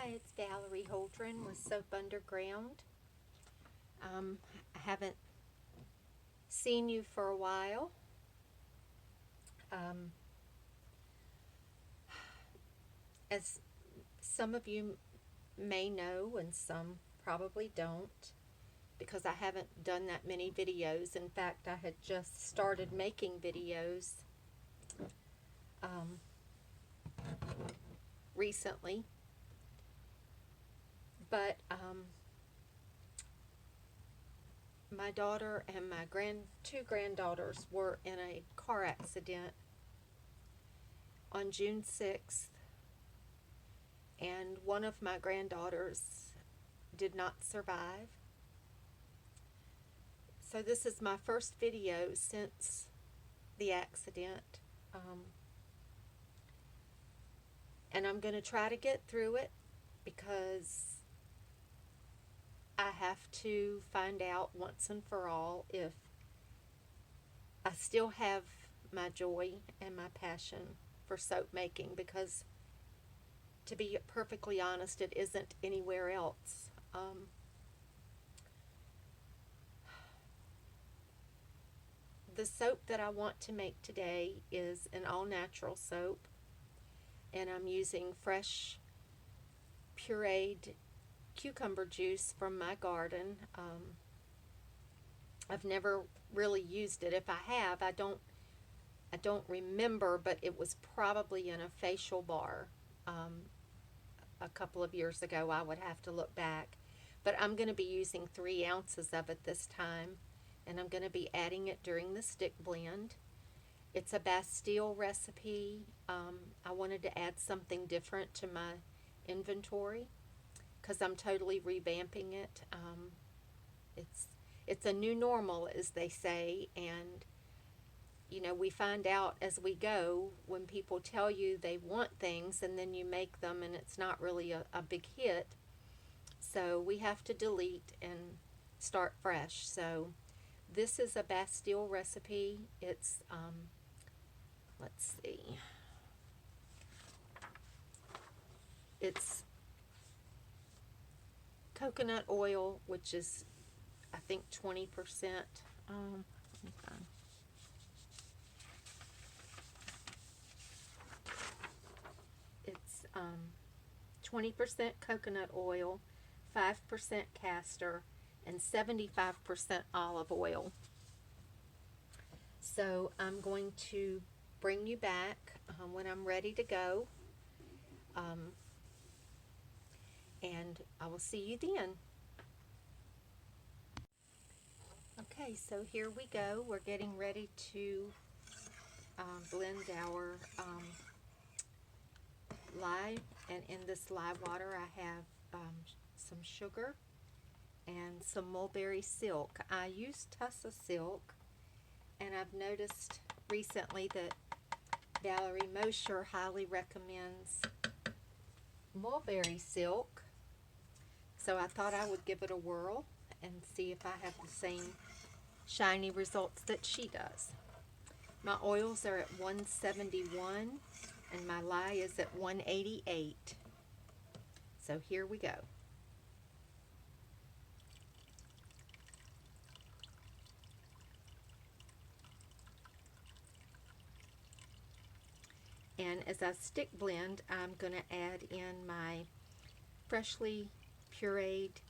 Hi, it's Valerie Holdren with Soap Underground. I haven't seen you for a while. As some of you may know, and some probably don't, because I haven't done that many videos. In fact, I had just started making videos recently. But my daughter and my two granddaughters were in a car accident on June 6th, and one of my granddaughters did not survive. So this is my first video since the accident, and I'm going to try to get through it because I have to find out once and for all if I still have my joy and my passion for soap making, because to be perfectly honest, it isn't anywhere else. The soap that I want to make today is an all-natural soap, and I'm using fresh pureed cucumber juice from my garden. I've never really used it. If I have, I don't remember, but it was probably in a facial bar a couple of years ago. I would have to look back, but I'm going to be using 3 ounces of it this time, and I'm going to be adding it during the stick blend. It's a Bastille recipe. I wanted to add something different to my inventory because I'm totally revamping it. It's a new normal, as they say, and you know, we find out as we go when people tell you they want things and then you make them and it's not really a big hit. So we have to delete and start fresh. So this is a Bastille recipe. It's, let's see, it's coconut oil, which is, I think, 20%. Let me find. It's 20% coconut oil, 5% castor, and 75% olive oil. So I'm going to bring you back when I'm ready to go, and I will see you then. Okay, so here we go. We're getting ready to blend our lye, and in this lye water I have some sugar and some mulberry silk. I use Tussa silk, and I've noticed recently that Valerie Mosher highly recommends mulberry silk, so I thought I would give it a whirl and see if I have the same shiny results that she does. My oils are at 171 and my lye is at 188. So here we go. And as I stick blend, I'm going to add in my freshly pureed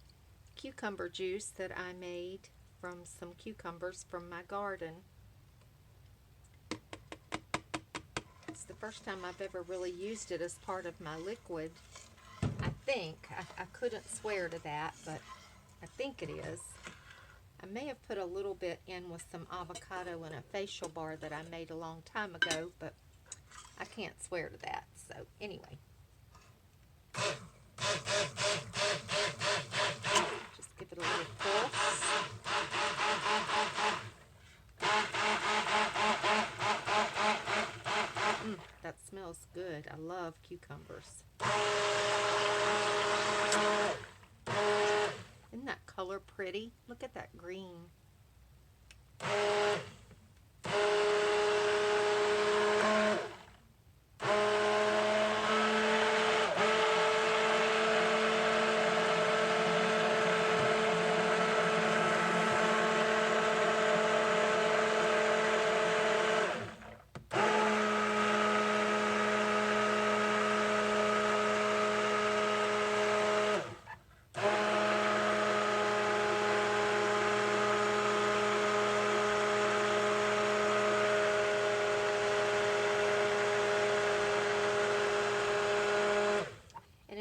cucumber juice that I made from some cucumbers from my garden. It's the first time I've ever really used it as part of my liquid. I think. I couldn't swear to that, but I think it is. I may have put a little bit in with some avocado in a facial bar that I made a long time ago, but I can't swear to that. So anyway. Just give it a little pulse. That smells good. I love cucumbers. Isn't that color pretty? Look at that green.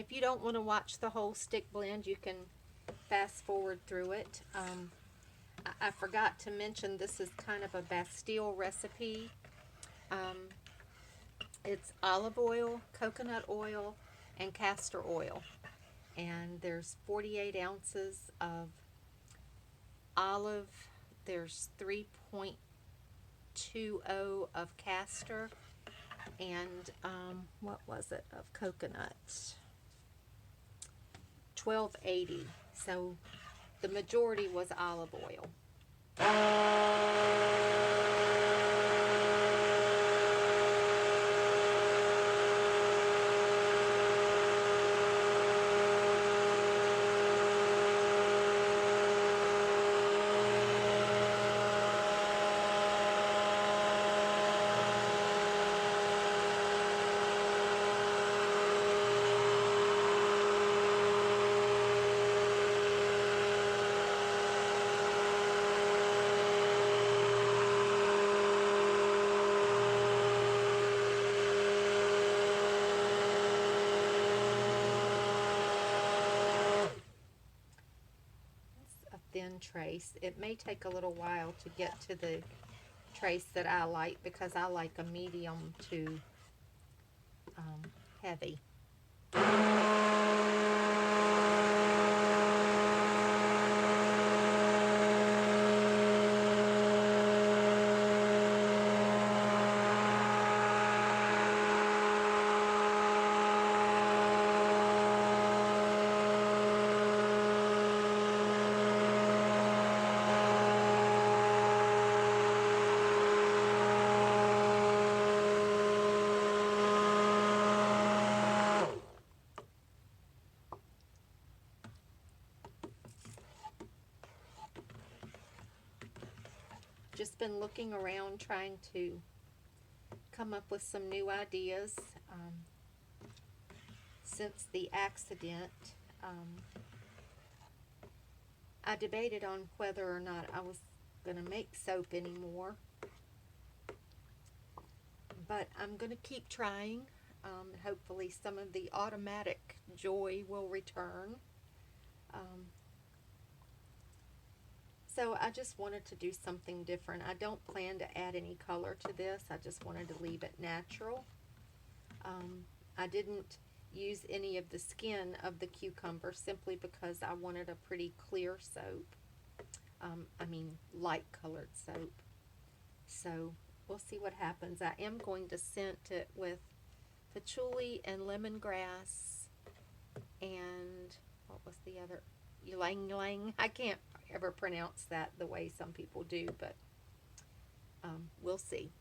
if you don't want to watch the whole stick blend, you can fast forward through it. I forgot to mention this is kind of a Bastille recipe. It's olive oil, coconut oil, and castor oil. And there's 48 ounces of olive. There's 3.20 of castor. And what was it of coconut? 1280. So the majority was olive oil. Thin trace. It may take a little while to get to the trace that I like, because I like a medium to heavy. Just been looking around trying to come up with some new ideas since the accident. I debated on whether or not I was going to make soap anymore, but I'm going to keep trying. Hopefully some of the automatic joy will return. So I just wanted to do something different. I don't plan to add any color to this. I just wanted to leave it natural. I didn't use any of the skin of the cucumber simply because I wanted a pretty clear soap. Light colored soap. So we'll see what happens. I am going to scent it with patchouli and lemongrass and what was the other? Ylang ylang. I can't ever pronounce that the way some people do, but we'll see.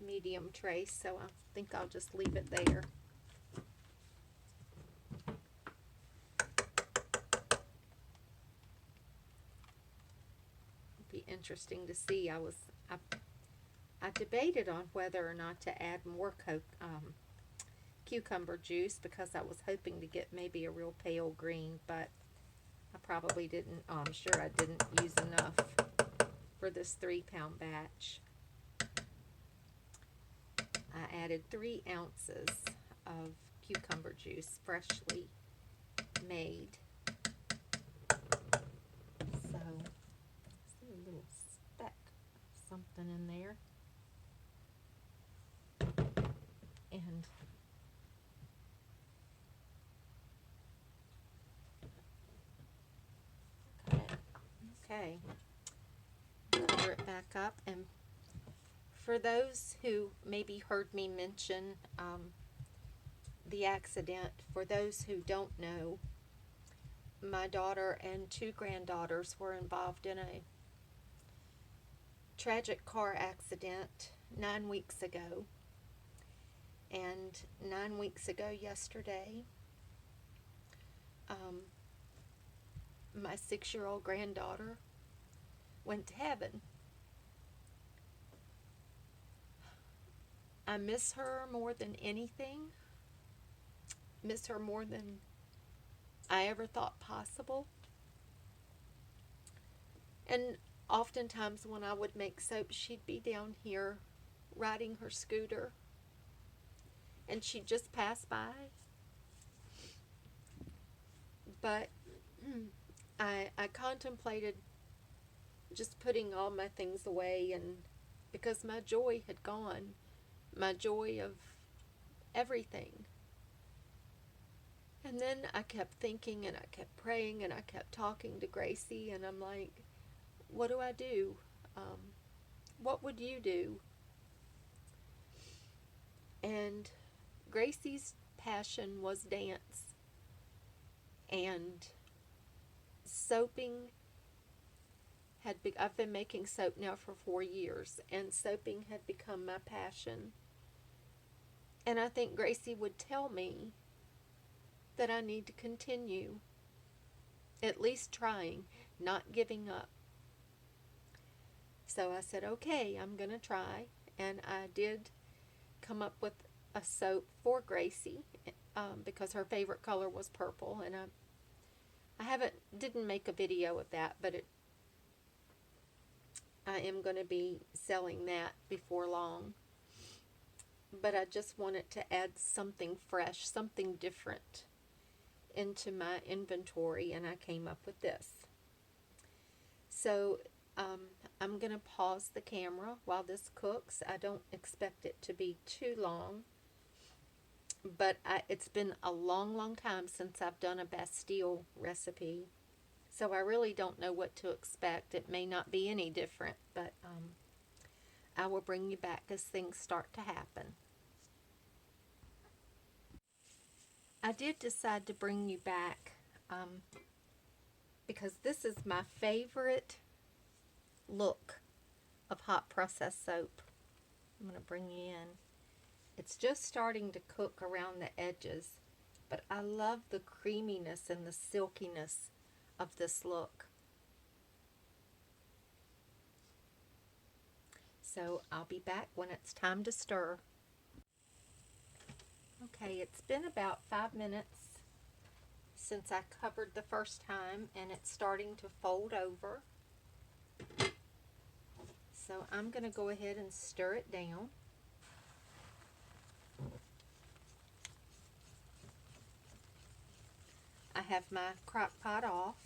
Medium trace, so I think I'll just leave it there. It'll be interesting to see. I debated on whether or not to add more cucumber juice, because I was hoping to get maybe a real pale green, but I probably didn't. I'm sure I didn't use enough for this 3-pound batch. I added 3 ounces of cucumber juice, freshly made. So, see a little speck of something in there. And okay. Cover it back up. And for those who maybe heard me mention the accident, for those who don't know, my daughter and 2 granddaughters were involved in a tragic car accident 9 weeks ago. And 9 weeks ago yesterday, my 6-year-old granddaughter went to heaven. I miss her more than anything. Miss her more than I ever thought possible. And oftentimes when I would make soap, she'd be down here riding her scooter, and she'd just pass by. But I contemplated just putting all my things away, and because my joy had gone, my joy of everything. And then I kept thinking, and I kept praying, and I kept talking to Gracie, and I'm like, what do I do? What would you do? And Gracie's passion was dance, and soaping I've been making soap now for 4 years, and soaping had become my passion. And I think Gracie would tell me that I need to continue, at least trying, not giving up. So I said, okay, I'm going to try. And I did come up with a soap for Gracie because her favorite color was purple. And I didn't make a video of that, but I am going to be selling that before long. But I just wanted to add something fresh, something different into my inventory, and I came up with this. So I'm going to pause the camera while this cooks. I don't expect it to be too long, but it's been a long time since I've done a Bastille recipe, so I really don't know what to expect. It may not be any different, but I will bring you back as things start to happen. I did decide to bring you back because this is my favorite look of hot process soap. I'm going to bring you in. It's just starting to cook around the edges, but I love the creaminess and the silkiness of this look. So I'll be back when it's time to stir. Okay, it's been about 5 minutes since I covered the first time, and it's starting to fold over. So I'm going to go ahead and stir it down. I have my crock pot off,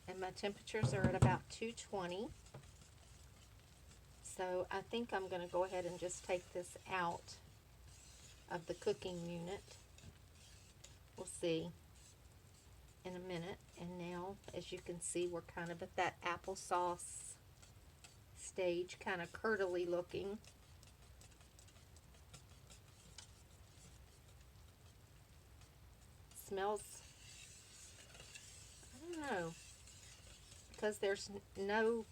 and my temperatures are at about 220. So I think I'm going to go ahead and just take this out of the cooking unit. We'll see in a minute. And now, as you can see, we're kind of at that applesauce stage, kind of curdly looking. Smells, I don't know, because there's no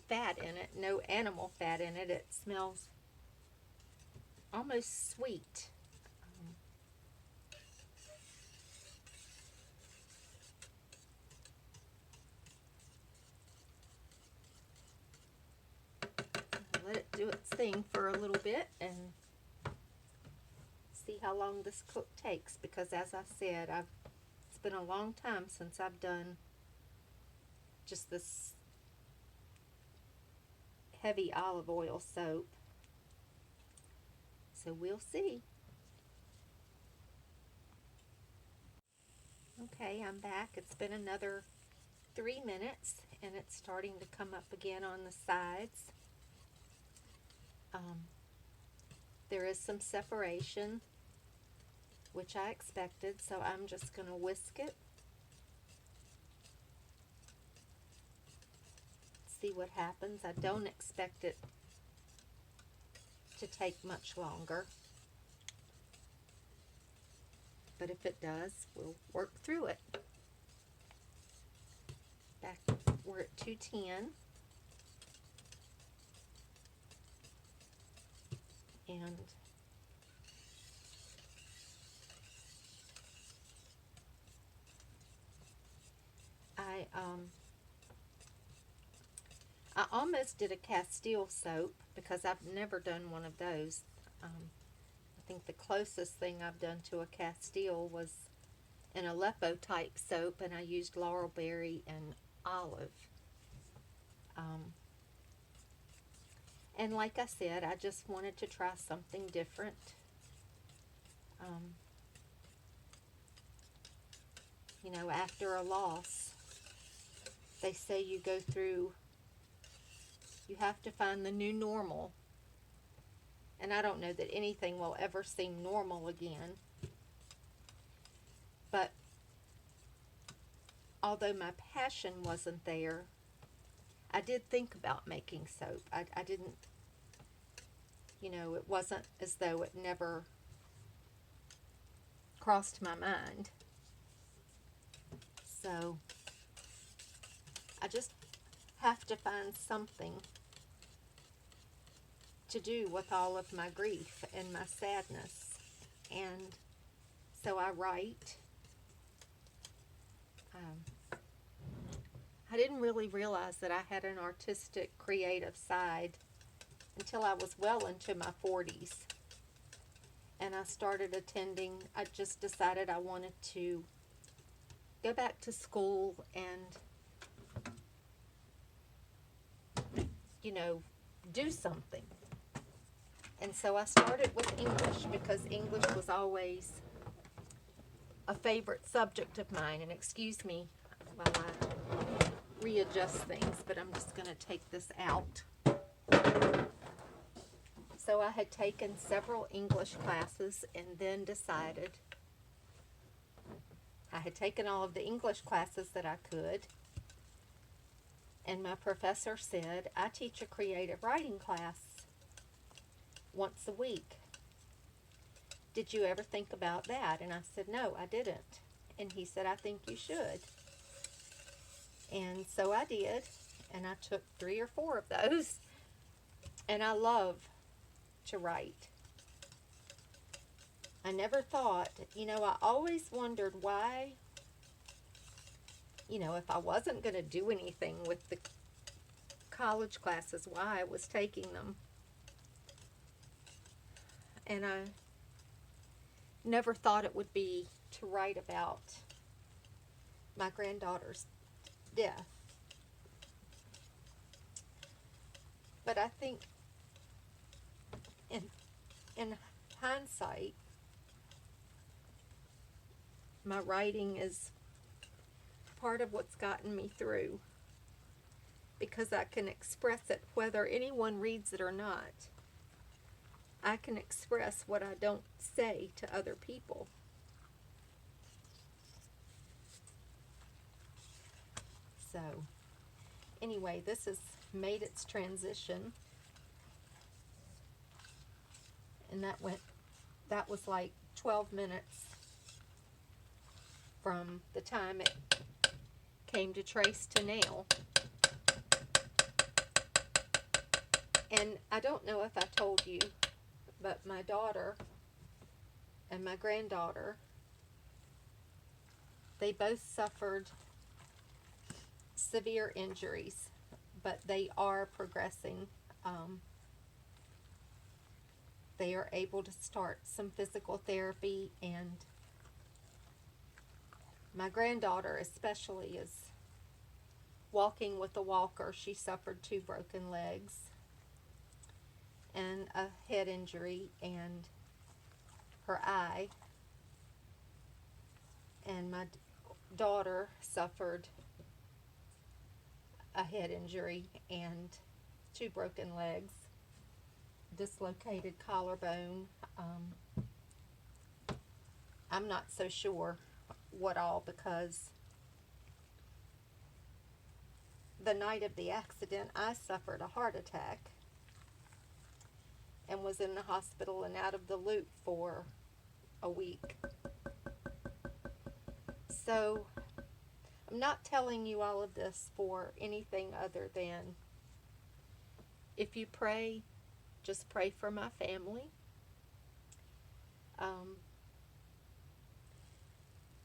fat in it, no animal fat in it. It smells almost sweet. Let it do its thing for a little bit and see how long this cook takes, because as I said, it's been a long time since I've done just this heavy olive oil soap. So we'll see. Okay, I'm back. It's been another 3 minutes, and it's starting to come up again on the sides. There is some separation, which I expected, so I'm just going to whisk it. See what happens. I don't expect it to take much longer, but if it does, we'll work through it. Back, we're at 210, and I almost did a Castile soap because I've never done one of those. I think the closest thing I've done to a Castile was an Aleppo type soap, and I used laurel berry and olive. And like I said, I just wanted to try something different. You know, after a loss, they say you have to find the new normal. And I don't know that anything will ever seem normal again. But although my passion wasn't there, I did think about making soap. I didn't, you know, it wasn't as though it never crossed my mind. So I just have to find something to do with all of my grief and my sadness. And so I write. I didn't really realize that I had an artistic, creative side until I was well into my 40s. And I started attending, I just decided I wanted to go back to school and, you know, do something. And so I started with English because English was always a favorite subject of mine. And excuse me while I readjust things, but I'm just going to take this out. So I had taken several English classes and then decided I had taken all of the English classes that I could. And my professor said, I teach a creative writing class once a week. Did you ever think about that? And I said, no, I didn't. And he said, I think you should. And so I did. And I took 3 or 4 of those. And I love to write. I never thought, you know, I always wondered why, you know, if I wasn't going to do anything with the college classes, why I was taking them. And I never thought it would be to write about my granddaughter's death. But I think in hindsight, my writing is part of what's gotten me through, because I can express it whether anyone reads it or not. I can express what I don't say to other people. So, anyway, this has made its transition. And that was like 12 minutes from the time it came to trace to now. And I don't know if I told you, but my daughter and my granddaughter, they both suffered severe injuries, but they are progressing. They are able to start some physical therapy, and my granddaughter especially is walking with a walker. She suffered 2 broken legs and a head injury and her eye. And my daughter suffered a head injury and 2 broken legs, dislocated collarbone. I'm not so sure what all, because the night of the accident I suffered a heart attack and was in the hospital and out of the loop for a week. So I'm not telling you all of this for anything other than, if you pray, just pray for my family.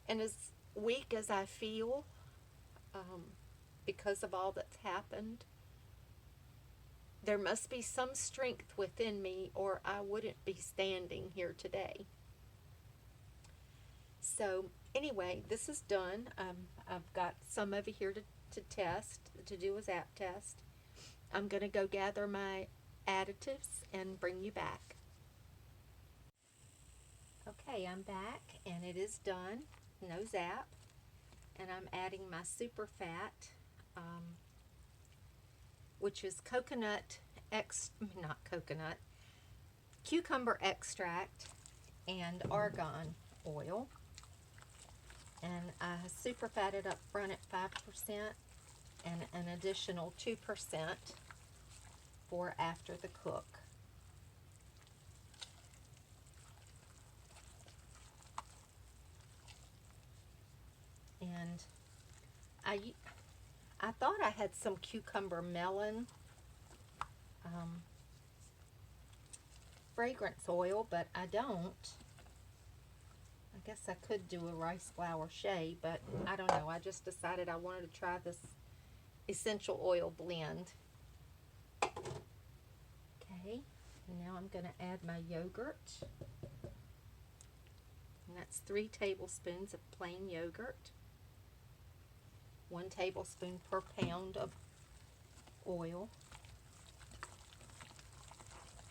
And as weak as I feel, because of all that's happened. There must be some strength within me, or I wouldn't be standing here today. So anyway, this is done. I've got some over here to test, to do a zap test. I'm going to go gather my additives and bring you back. Okay, I'm back and it is done. No zap. And I'm adding my super fat, which is cucumber extract and argan oil. And I super fatted up front at 5% and an additional 2% for after the cook. And I thought I had some cucumber melon fragrance oil, but I don't. I guess I could do a rice flour shea, but I don't know. I just decided I wanted to try this essential oil blend. Okay, and now I'm going to add my yogurt. And that's 3 tablespoons of plain yogurt. 1 tablespoon per pound of oil.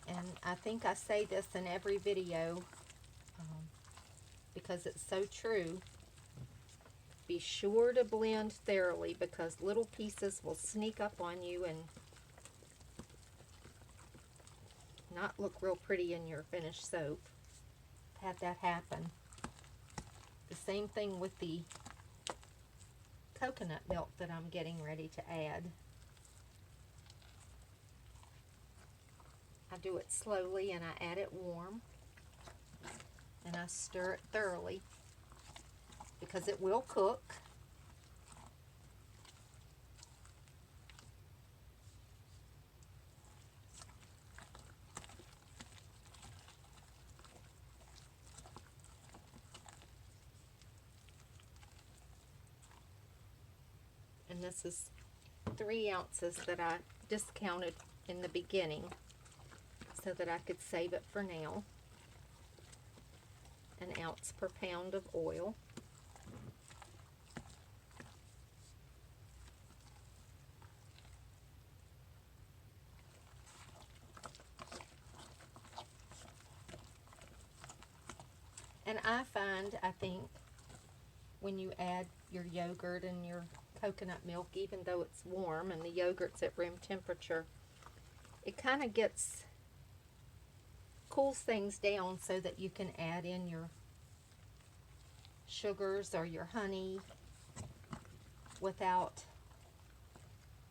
And I think I say this in every video because it's so true. Be sure to blend thoroughly because little pieces will sneak up on you and not look real pretty in your finished soap. I've had that happen. The same thing with the coconut milk that I'm getting ready to add. I do it slowly and I add it warm. And I stir it thoroughly because it will cook. And this is 3 ounces that I discounted in the beginning so that I could save it for now. 1 ounce per pound of oil. And I think, when you add your yogurt and your coconut milk, even though it's warm and the yogurt's at room temperature, it kind of cools things down so that you can add in your sugars or your honey without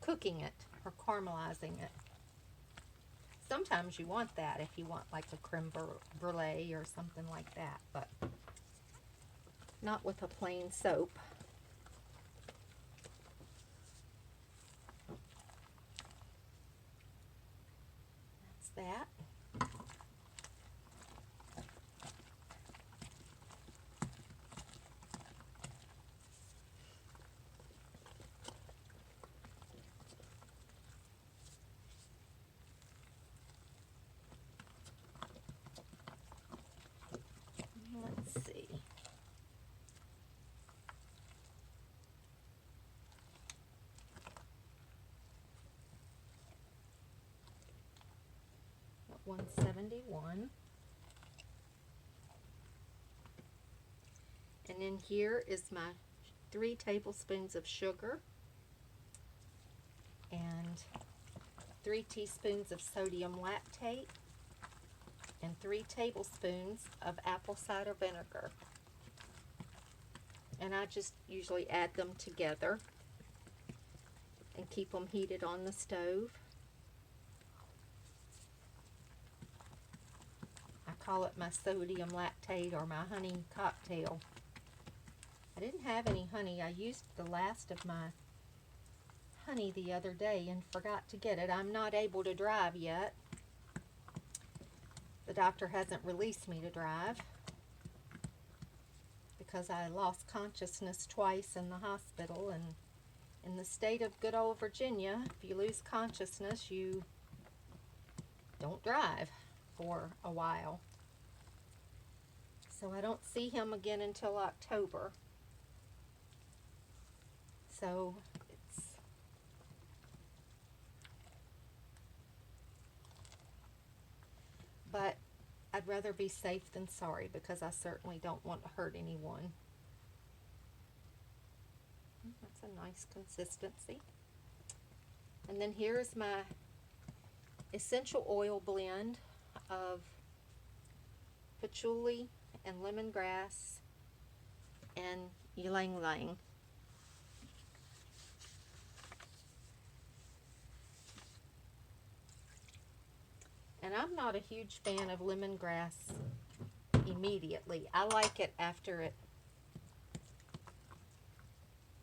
cooking it or caramelizing it. Sometimes you want that if you want like a creme brulee or something like that, but not with a plain soap. That's that. Let's see. At 171. And in here is my 3 tablespoons of sugar and 3 teaspoons of sodium lactate and 3 tablespoons of apple cider vinegar. And I just usually add them together and keep them heated on the stove. I call it my sodium lactate or my honey cocktail. I didn't have any honey. I used the last of my honey the other day and forgot to get it. I'm not able to drive yet. The doctor hasn't released me to drive because I lost consciousness twice in the hospital, and In the state of good old Virginia, if you lose consciousness, you don't drive for a while. So I don't see him again until October. So but I'd rather be safe than sorry, because I certainly don't want to hurt anyone. That's a nice consistency. And then here is my essential oil blend of patchouli and lemongrass and ylang ylang. And I'm not a huge fan of lemongrass immediately. I like it after it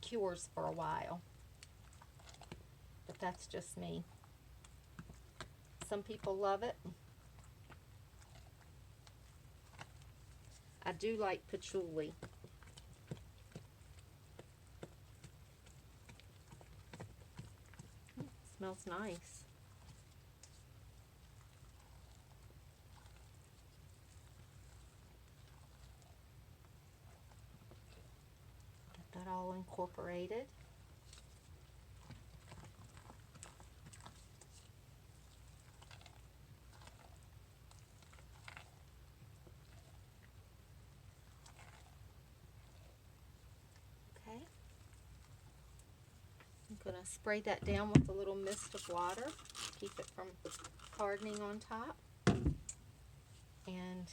cures for a while. But that's just me. Some people love it. I do like patchouli. Smells nice. Get that all incorporated. I'm going to spray that down with a little mist of water, keep it from hardening on top, and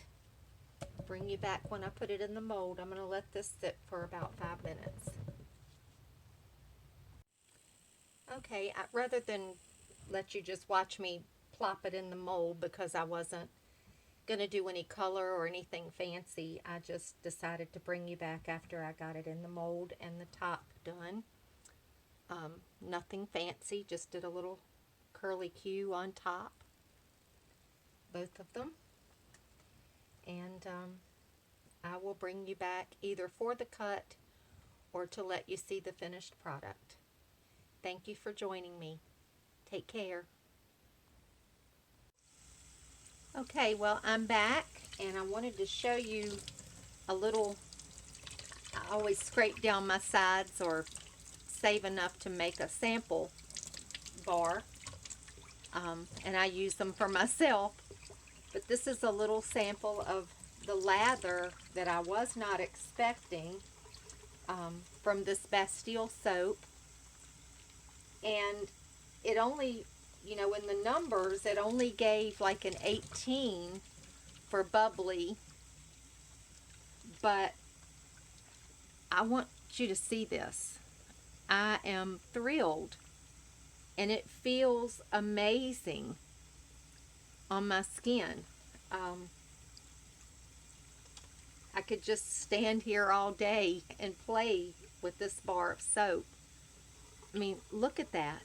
bring you back when I put it in the mold. I'm going to let this sit for about 5 minutes. Okay, rather than let you just watch me plop it in the mold, because I wasn't going to do any color or anything fancy, I just decided to bring you back after I got it in the mold and the top done. Nothing fancy, just did a little curly Q on top, both of them. And I will bring you back either for the cut or to let you see the finished product. Thank you for joining me. Take care. Okay, well, I'm back, and I wanted to show you a little. I always scrape down my sides or save enough to make a sample bar, and I use them for myself. But this is a little sample of the lather that I was not expecting from this Bastille soap. And it only, you know, in the numbers, it only gave like an 18 for bubbly. But I want you to see this. I am thrilled, and it feels amazing on my skin. I could just stand here all day and play with this bar of soap. I mean, look at that.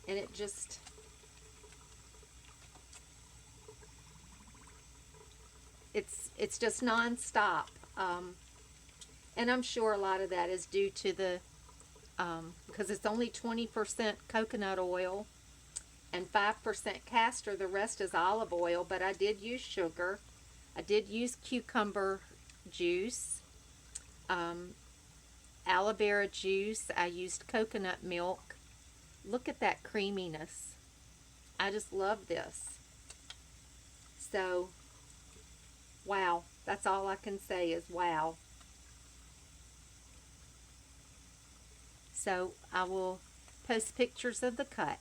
And it just, it's just non-stop. And I'm sure a lot of that is due to the, because it's only 20% coconut oil and 5% castor. The rest is olive oil, but I did use sugar. I did use cucumber juice, aloe vera juice. I used coconut milk. Look at that creaminess. I just love this. So, wow. That's all I can say is wow. So I will post pictures of the cut.